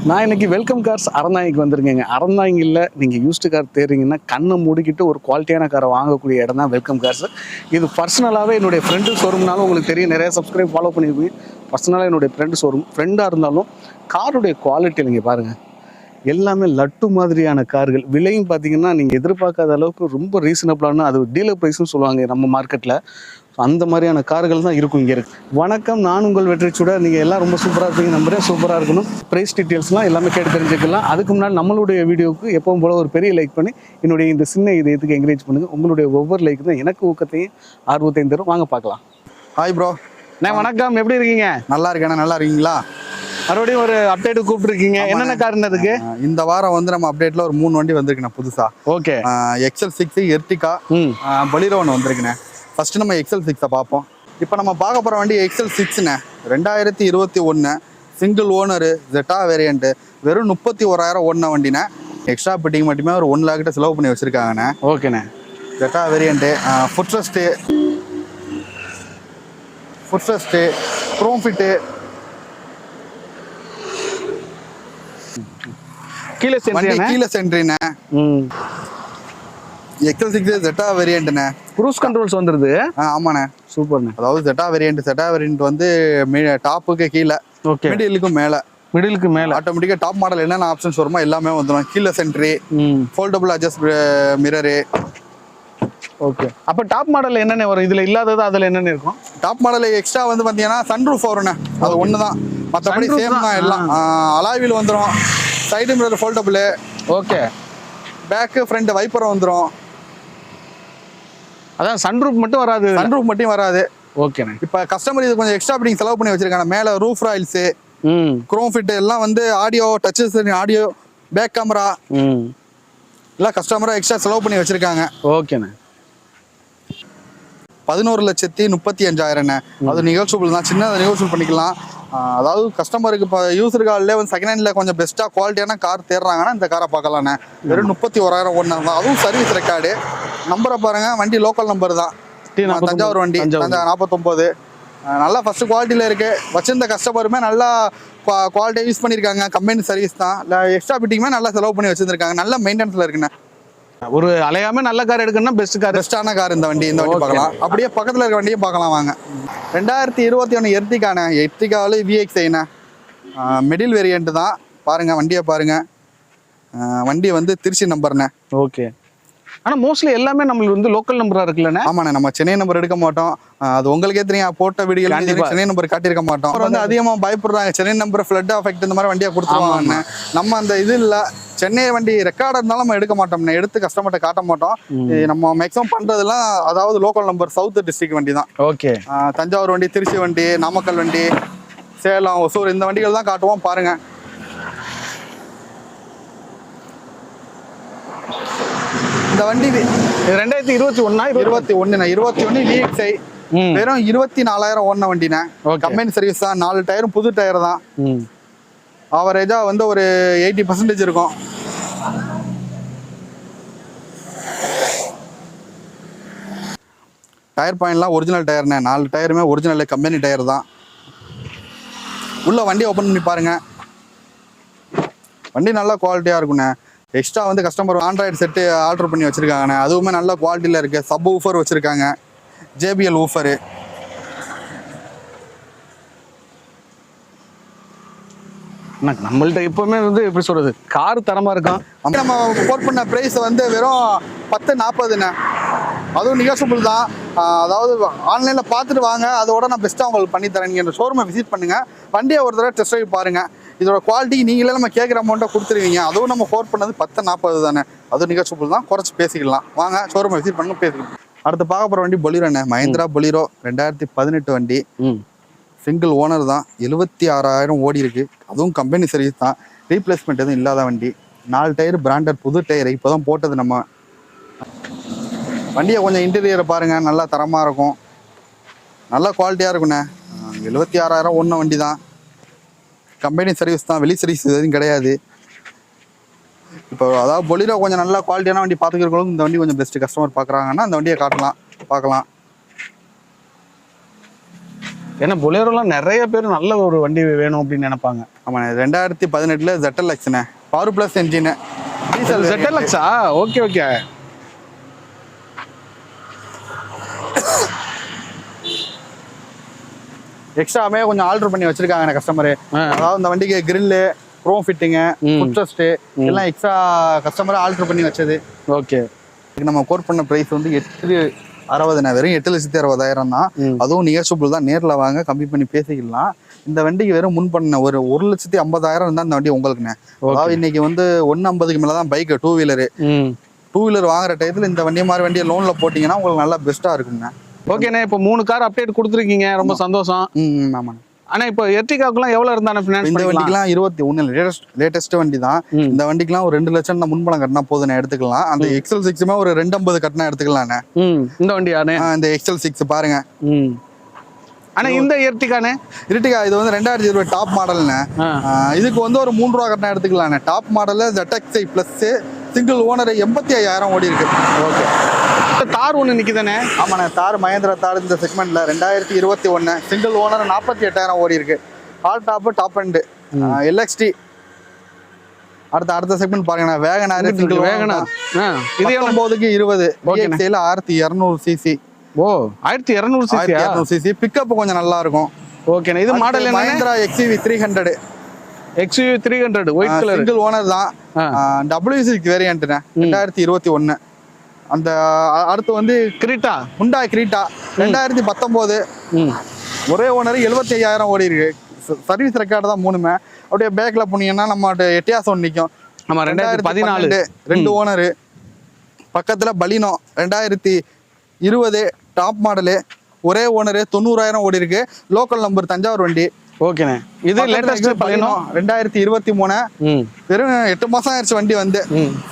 நான் இன்னைக்கு welcome cars அறந்தாங்கிக்கு வந்திருக்கேங்க. அறந்தாங்கியில் நீங்கள் யூஸ்டு கார் தேடுறீங்கன்னா கண்ணை மூடிக்கிட்டு ஒரு குவாலிட்டியான காரை வாங்கக்கூடிய இடம் தான் வெல்கம் கார்ஸ். இது பர்சனலாகவே என்னுடைய ஃப்ரெண்டு ஷோரூம்னாலும் உங்களுக்கு தெரியும், நிறைய சப்ஸ்கிரைப் ஃபாலோ பண்ணியிருப்பீங்க. பர்சனலாக என்னுடைய ஃப்ரெண்டாக இருந்தாலும் காருடைய குவாலிட்டி நீங்கள் பாருங்கள், எல்லாமே லட்டு மாதிரியான கார்கள். விலையும் பார்த்தீங்கன்னா நீங்கள் எதிர்பார்க்காத அளவுக்கு ரொம்ப ரீசனபிளான, அது டீலர் ப்ரைஸ்னு சொல்லுவாங்க நம்ம மார்க்கெட்டில். அந்த மாதிரியான கார்கள் தான் இருக்கும் இங்கே இருக்குது. வணக்கம், நான் உங்கள் வெற்றிச்சூட. நீங்கள் எல்லாம் ரொம்ப சூப்பராக இருப்பீங்க நம்புறேன். சூப்பராக இருக்கணும். ப்ரைஸ் டீட்டெயில்ஸ்லாம் எல்லாமே கேட்டு தெரிஞ்சுக்கலாம். அதுக்கு முன்னாடி நம்மளுடைய வீடியோவுக்கு எப்பவும் போல ஒரு பெரிய லைக் பண்ணி என்னுடைய இந்த சின்ன இதயத்துக்கு என்கரேஜ் பண்ணுங்கள். உங்களுடைய ஒவ்வொரு லைக் தான் எனக்கு ஊக்கத்தையும் ஆர்வத்தையும் தரும். வாங்க பார்க்கலாம். Hi bro. வணக்கம், எப்படி இருக்கீங்க? நல்லா இருக்கேண்ணா. நல்லா இருக்கீங்களா? மறுபடியும் ஒரு அப்டேட் கூப்பிட்டுருக்கீங்க. என்னென்ன காரணத்துக்கு? இந்த வாரம் வந்து நம்ம அப்டேட்ல ஒரு 3 வண்டி வந்திருக்குண்ணா புதுசா. ஓகே. XL6, எர்டிகா, பொலிரோ ஒன்று வந்திருக்குண்ணே. ஃபர்ஸ்ட் நம்ம XL6 பார்ப்போம். இப்போ நம்ம பார்க்க போகிற வண்டி XL6ண்ணே. 2021 சிங்கிள் ஓனரு, ஜெட்டா வேரியண்ட்டு. வெறும் 31,000 ஓடின வண்டிண்ணே. எக்ஸ்ட்ரா பிட்டிங் மட்டுமே ஒரு 1 lakh செலவு பண்ணி வச்சிருக்காங்கண்ணே. ஓகேண்ணே. Zeta variant, footrest, chrome fit, கீழே சென்ட்ரிண்ணே. XL6 ஜெட்டா வேரியண்ட்ண்ணே. க்ரூஸ் கண்ட்ரோல்ஸ் வந்துருது. ஆமாண்ணே, சூப்பர்ண்ணே. அதாவது ஜெட்டா வேரியண்ட் வந்து டாப்புக்கு கீழே, மிடிலுக்கு மேலே ஆட்டோமேட்டிக்கா டாப் மாடல் என்னென்ன ஆப்ஷன்ஸ் வருமோ எல்லாமே வந்துடும். கீழே sentry, foldable adjust mirror. Okay. அப்போ டாப் மாடல் என்னென்ன வரும்? இதில் இல்லாதது அதில் என்னென்ன இருக்கும்? டாப் மாடல் எக்ஸ்ட்ரா வந்து பார்த்தீங்கன்னா சன்ரூஃப் வரும்ண்ணே. அது ஒன்று தான், மற்றபடி சேம் தான் எல்லாம். அலாய் வீல் வந்துடும். Side mirror foldable. Okay. Back front wiper வந்துடும். அதான் சன்ரூஃப் மட்டும் வராது. ஓகேண்ணே. இப்போ கஸ்டமர் இது கொஞ்சம் எக்ஸ்ட்ரா பிடிங் செலவு பண்ணி வச்சிருக்காங்க. மேலே ரூஃப் ராயில்ஸு, க்ரோம் ஃபிட் எல்லாம் வந்து audio touches, audio, back camera எல்லாம் கஸ்டமராக எக்ஸ்ட்ரா செலவு பண்ணி வச்சிருக்காங்க. ஓகேண்ணே. 11,35,000. அது நெகோஷியபிள் தான், சின்னதாக நெகோஷியபிள் பண்ணிக்கலாம். அதாவது கஸ்டமருக்கு இப்போ யூசர் கார்டில் வந்து செகண்ட் ஹேண்டில் கொஞ்சம் பெஸ்ட்டாக குவாலிட்டியான கார் தேடுறாங்கன்னா இந்த காரை பார்க்கலாண்ணே. வெறும் 31,000 ஒன்று தான். அதுவும் சர்வீஸ் ரெக்கார்டு. நம்பரை பாருங்கள், வண்டி லோக்கல் நம்பர் தான். தஞ்சாவூர் வண்டி, 49. நல்லா ஃபர்ஸ்ட் குவாலிட்டியில் இருக்குது. வச்சிருந்த கஸ்டமருமே நல்லா குவாலிட்டியாக யூஸ் பண்ணியிருக்காங்க. கம்பெனி சர்வீஸ் தான். இல்லை எக்ஸ்ட்ரா பிட்டிங்குமே நல்லா செலவு பண்ணி வச்சுருக்காங்க. நல்ல மெயின்டெனன்ஸில் இருக்குண்ணே. ஒரு அலையாம நல்ல கார் எடுக்கணும்னா பெஸ்ட்டான கார் இந்த வண்டி பார்க்கலாம். அப்படியே பக்கத்தில் இருக்க வண்டியும் பார்க்கலாம் வாங்க. 2021 எர்டிகாண்ணே. எர்டிகாவில் VXIண்ணே. மிடில் வேரியண்ட் தான். பாருங்கள், வண்டியை பாருங்கள். வண்டி வந்து திருச்சி நம்பர்ண்ணே. ஓகே. ஆனால் மோஸ்ட்லி எல்லாமே நம்மளுக்கு வந்து லோக்கல் நம்பராக இருக்குல்லண்ணே. ஆமாண்ணே, நம்ம சென்னை நம்பர் எடுக்க மாட்டோம். அது உங்களுக்கே தெரியும், போட்ட வீடியோ சென்னை நம்பர் காட்டியிருக்க மாட்டோம். அப்புறம் வந்து அதிகமாக பயப்படுறாங்க, சென்னை நம்பர் ஃப்ளட் அஃபெக்ட் இந்த மாதிரி வண்டியாக கொடுத்துருவாங்க. நம்ம அந்த இது இல்லை, சென்னை வண்டி ரெக்கார்டாக இருந்தாலும் நம்ம எடுக்க மாட்டோம்ண்ணே. எடுத்து கஸ்டமர்கிட்ட காட்ட மாட்டோம். நம்ம மேக்ஸிமம் பண்ணுறதுலாம் அதாவது லோக்கல் நம்பர் சவுத் டிஸ்ட்ரிக்ட் வண்டி தான். ஓகே. தஞ்சாவூர் வண்டி, திருச்சி வண்டி, நாமக்கல் வண்டி, சேலம், ஒசூர் இந்த வண்டிகள் தான் காட்டுவோம். பாருங்கள், இந்த வண்டி 2021 VXI. வெறும் 24,000 ஓடின வண்டிண்ணே. கம்பெனி சர்வீஸ் தான். 4 டயரும் புது டயர் தான். ஆவரேஜா வந்து ஒரு 80% இருக்கும். டயர் பாயிண்ட்லாம் ஒரிஜினல் டயர்ண்ணே. 4 டயருமே ஒரிஜினல் கம்பெனி டயர் தான். உள்ள வண்டி ஓப்பன் பண்ணி பாருங்க. வண்டி நல்லா குவாலிட்டியாக இருக்குண்ணே. எக்ஸ்ட்ரா வந்து கஸ்டமர் ஆண்ட்ராய்டு செட்டு ஆர்டர் பண்ணி வச்சுருக்காங்கண்ணே. அதுவுமே நல்ல குவாலிட்டியில் இருக்குது. சப் ஊஃபர் வச்சுருக்காங்க, JBL ஊஃபரு. நம்மள்ட்ட எப்பவுமே வந்து எப்படி சொல்றது, கார் தரமாக இருக்கும். நம்ம கோட் பண்ண ப்ரைஸ் வந்து வெறும் 10,40ண்ணே. அதுவும் நெகோஷியபிள் தான். அதாவது ஆன்லைனில் பார்த்துட்டு வாங்க, அதோட நான் பெஸ்ட்டாக உங்களுக்கு பண்ணித்தரேன். நீங்கள் ஷோரூமை விசிட் பண்ணுங்கள், வண்டியை ஒரு தடவை டெஸ்ட் ட்ரைவ் பாருங்கள். இதோட குவாலிட்டி நீங்களே நம்ம கேட்குற அமௌண்ட்டை கொடுத்துருவீங்க. அதுவும் நம்ம கோட் பண்ணது 10,40 தானே. அதுவும் நெகோஷியபிள் தான், குறைச்சி பேசிக்கலாம். வாங்க ஷோரூமை விசிட் பண்ணுங்க, பேசிக்கலாம். அடுத்து பார்க்க போகிற வண்டி பொலிரோண்ணே. மஹிந்திரா பொலிரோ 2018 வண்டி. சிங்கிள் ஓனர் தான். 76,000 ஓடி இருக்கு. அதுவும் கம்பெனி சர்வீஸ் தான். ரீப்ளேஸ்மெண்ட் எதுவும் இல்லாத வண்டி. 4 டயர் பிராண்டட் புது டயர் இப்போ தான் போட்டது. நம்ம வண்டியை கொஞ்சம் இன்டீரியரை பாருங்கள், நல்லா தரமாக இருக்கும், நல்லா குவாலிட்டியாக இருக்குண்ணே. 76,000 ஓடின வண்டி தான். கம்பெனி சர்வீஸ் தான், வெளி சர்வீஸ் எதுவும் கிடையாது. இப்போ அதாவது பொலிரோ கொஞ்சம் நல்லா குவாலிட்டியான வண்டி பார்த்துக்கிறவங்களும் இந்த வண்டி கொஞ்சம் பெஸ்ட்டு. கஸ்டமர் பார்க்குறாங்கன்னா அந்த வண்டியை பார்க்கலாம். ஏன்னா பொலேரோலாம் நிறைய பேர் நல்ல ஒரு வண்டி வேணும் அப்படின்னு நினைப்பாங்க. ஆமாண்ணே 2018 ZLXண்ணே, பவர் ப்ளஸ் என்ஜின், டீசல் ZLXா? Okay okay. எக்ஸ்ட்ராவே கொஞ்சம் ஆல்டர் பண்ணி வச்சிருக்காங்க கஸ்டமரு. அதாவது இந்த வண்டிக்கு கிரில்லு, க்ரோம் ஃபிட்டிங்கு, ஃபுட்ரெஸ்ட் எல்லாம் எக்ஸ்ட்ரா கஸ்டமரை ஆல்டர் பண்ணி வச்சது. ஓகே. நம்ம கோட் பண்ண பிரைஸ் வந்து 860, வெறும் 8,60,000 தான். அதுவும் நிகழ்ச்சிபுள் தான், நேரில் வாங்க கம்மி பண்ணி பேசிக்கலாம். இந்த வண்டிக்கு வெறும் முன் பண்ண ஒரு 1,50,000 தான் இந்த வண்டி உங்களுக்குண்ணே. அதாவது இன்னைக்கு வந்து 150க்கு மேலே தான் பைக்கு, டூ வீலர் வாங்குற டயத்தில் இந்த வண்டி மாதிரி வண்டியை லோன்ல போட்டிங்கன்னா உங்களுக்கு நல்லா பெஸ்ட்டாக இருக்குங்கண்ணே. ஓகேண்ணே, இப்போ 3 கார் அப்டேட் கொடுத்துருக்கீங்க, ரொம்ப சந்தோஷம். ஆமாண்ணே. ஆனா இப்போ எர்டிகாக்குலாம் எவ்வளவு இருந்தானே ஃபினான்ஸ் இந்த வண்டிக்குலாம் 21 லேட்டஸ்ட் வண்டி தான். இந்த வண்டிக்குலாம் ஒரு 2 லட்சம் நான் முன்பணம் கட்டினா போதும் எடுத்துக்கலாம். அந்த XL6 ஒரு 250 கட்டினா எடுத்துக்கலாண்ணே. இந்த வண்டியானே? இந்த XL6 பாருங்க. ஆனா இந்த எர்டிகானே? எர்டிகா இது வந்து 2020 டாப் மாடல்ண்ணே. இதுக்கு வந்து ஒரு 3 ரூபா கட்டினா எடுத்துக்கலாண்ணே. Top model ZXi plus single owner 85,000 ஓடி இருக்கு. ஓகே. தார் ஒன்று நிற்குதானே? ஆமாண்ணே, தார் மகேந்திரா தார் இந்த செக்மெண்ட்ல 2021 சிங்கிள் ஓனர் 48,000 ஓடி இருக்கு. All top and LXT. அடுத்த செக்மெண்ட் பாருங்கண்ணா, வேகனார் சிங்கிள் வேகனார். இது 19க்கு 20 VXL 1200 சிசி. ஓ 1200 சிசி. பிக்கப் கொஞ்சம் நல்லா இருக்கும். ஓகேண்ணா. இது மாடல் என்ன? Mahindra XUV 300. XUV 300 white colour, single owner தான். W6 வேரியன்ட்ண்ணே, 2021. அந்த அடுத்து வந்து கிரீட்டா, ஹுண்டாய் கிரீட்டா 2019. ஒரே ஓனர் 75,000 ஓடி இருக்கு. சர்வீஸ் ரெக்கார்டு தான் மூணுமே. அப்படியே பேக்ல போனீங்கன்னா நம்ம எட்டியாஸ் ஒன்று நிற்கும். நம்ம 2014 2 ஓனரு. பக்கத்துல பலினோ 2020 டாப் மாடலு, ஒரே ஓனரு 90,000 ஓடி இருக்கு. லோக்கல் நம்பர் தஞ்சாவூர் வண்டி. ஓகேண்ணே. இது லேட்டஸ்ட் பலினோ 2023. வெறும் 8 மாசம் ஆயிடுச்சு வண்டி வந்து.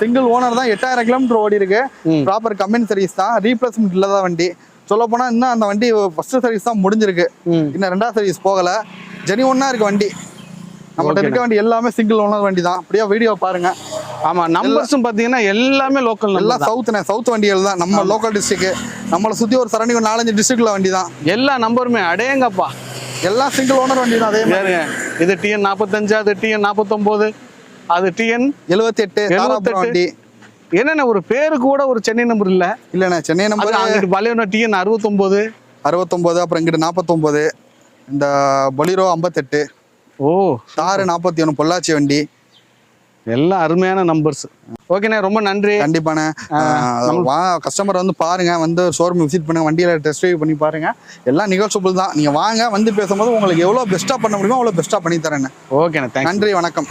சிங்கிள் ஓனர் தான், 8,000 கிலோமீட்டர் ஓடி இருக்கு. ப்ராப்பர் கம்பெனி சர்வீஸ் தான், ரீப்ளேஸ்மெண்ட் இல்லதான் வண்டி. சொல்ல போனா இன்னும் அந்த வண்டி ஃபர்ஸ்ட் சர்வீஸ் தான் முடிஞ்சிருக்கு, இன்னும் 2வது சர்வீஸ் போகல. ஜெனியூனா இருக்கு வண்டி. நம்மகிட்ட இருக்க வண்டி எல்லாமே சிங்கிள் ஓனர் வண்டி தான். அப்படியே வீடியோ பாருங்க. ஆமா, நம்பர்ஸும் பாத்தீங்கன்னா எல்லாமே லோக்கல், எல்லாம் சவுத் வண்டிகள் தான். நம்ம லோக்கல் டிஸ்ட்ரிக்ட், நம்மளை சுத்தி ஒரு சரௌண்டிங் 4-5 டிஸ்ட்ரிக்ட்ல வண்டி தான். எல்லா நம்பருமே அடேங்கப்பா, எல்லாம் சிங்கிள் ஓனர் வண்டி தான். அதே மாதிரி இது TN 45, அது TN 49, அது TN 78 வண்டி. என்னென்ன ஒரு பேரு கூட ஒரு சென்னை நம்பர் இல்லண்ணே. சென்னை நம்பர் அங்கிட்டு பழைய TN 69, அப்புறம் இங்கிட்டு 49. இந்த பொலிரோ 58. ஓ தாரு 41 பொள்ளாச்சி வண்டி. எல்லாம் அருமையான நம்பர்ஸ். ஓகேண்ணே, ரொம்ப நன்றி. கண்டிப்பாண்ணே. கஸ்டமர் வந்து பாருங்க, வந்து ஷோரூம் விசிட் பண்ணுங்க, வண்டியில டெஸ்ட் ட்ரைவ் பண்ணி பாருங்க. எல்லாம் நிகழ்ச்சிபுள் தான். நீங்க வாங்க, வந்து பேசும்போது உங்களுக்கு எவ்வளவு பெஸ்ட்டா பண்ண முடியுமோ அவ்வளவு பெஸ்ட்டா பண்ணி தரேன். ஓகேண்ணே, நன்றி, வணக்கம்.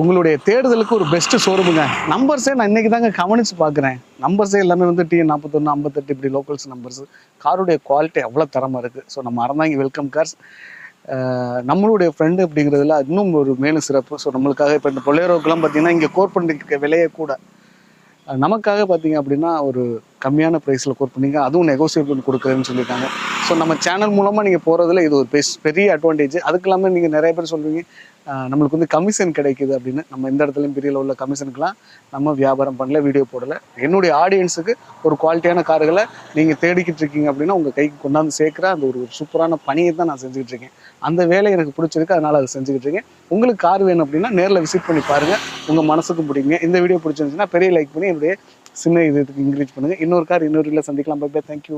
உங்களுடைய தேடுதலுக்கு ஒரு பெஸ்ட் ஷோரூமுங்க. நம்பர்ஸே நான் இன்னைக்கு தாங்க கவனிச்சு பார்க்குறேன். நம்பர்ஸே எல்லாமே வந்து TN 41, 58 இப்படி லோக்கல்ஸ் நம்பர்ஸ். காருடைய குவாலிட்டி அவ்வளோ தரமாக இருக்குது. ஸோ நம்ம அறந்தாங்கி வெல்கம் கார்ஸ் நம்மளுடைய ஃப்ரெண்டு அப்படிங்கிறதுல இன்னும் ஒரு மேலும் சிறப்பு. ஸோ நம்மளுக்காக இப்போ இந்த பொலேரோக்கெல்லாம் பார்த்தீங்கன்னா இங்கே கோர் பண்ணிருக்க விலையே கூட நமக்காக பார்த்தீங்க அப்படின்னா ஒரு கம்மியான ப்ரைஸில் கோர் பண்ணிங்க, அதுவும் நெகோசியபிள் கொடுக்குறேன்னு சொல்லியிருக்காங்க. ஸோ நம்ம சேனல் மூலமாக நீங்கள் போகிறதுல இது ஒரு பெரிய அட்வான்டேஜ். அதுக்கு இல்லாமல் நீங்கள் நிறைய பேர் சொல்லுவீங்க நம்மளுக்கு வந்து கமிஷன் கிடைக்குது அப்படின்னு. நம்ம இந்த இடத்துலையும் பெரிய உள்ள கமிஷனுக்கெலாம் நம்ம வியாபாரம் பண்ணல, வீடியோ போடலை. என்னுடைய ஆடியன்ஸுக்கு ஒரு குவாலிட்டியான கார்களை நீங்கள் தேடிக்கிட்டு இருக்கீங்க அப்படின்னா உங்கள் கைக்கு கொண்டாந்து சேர்க்குற அந்த ஒரு சூப்பரான பணியை தான் நான் செஞ்சுக்கிட்டு இருக்கேன். அந்த வேலை எனக்கு பிடிச்சிருக்கு, அதனால் அதை செஞ்சுக்கிட்டு இருக்கேன். உங்களுக்கு கார் வேணும் அப்படின்னா நேரில் விசிட் பண்ணி பாருங்கள், உங்கள் மனசுக்கு பிடிக்குங்க. இந்த வீடியோ பிடிச்சிருந்துச்சுன்னா பெரிய லைக் பண்ணி என்னுடைய சின்ன இதுக்கு என்கரேஜ் பண்ணுங்கள். இன்னொரு கார் இன்னொரு இல்லை சந்திக்கலாம். Bye bye, thank you.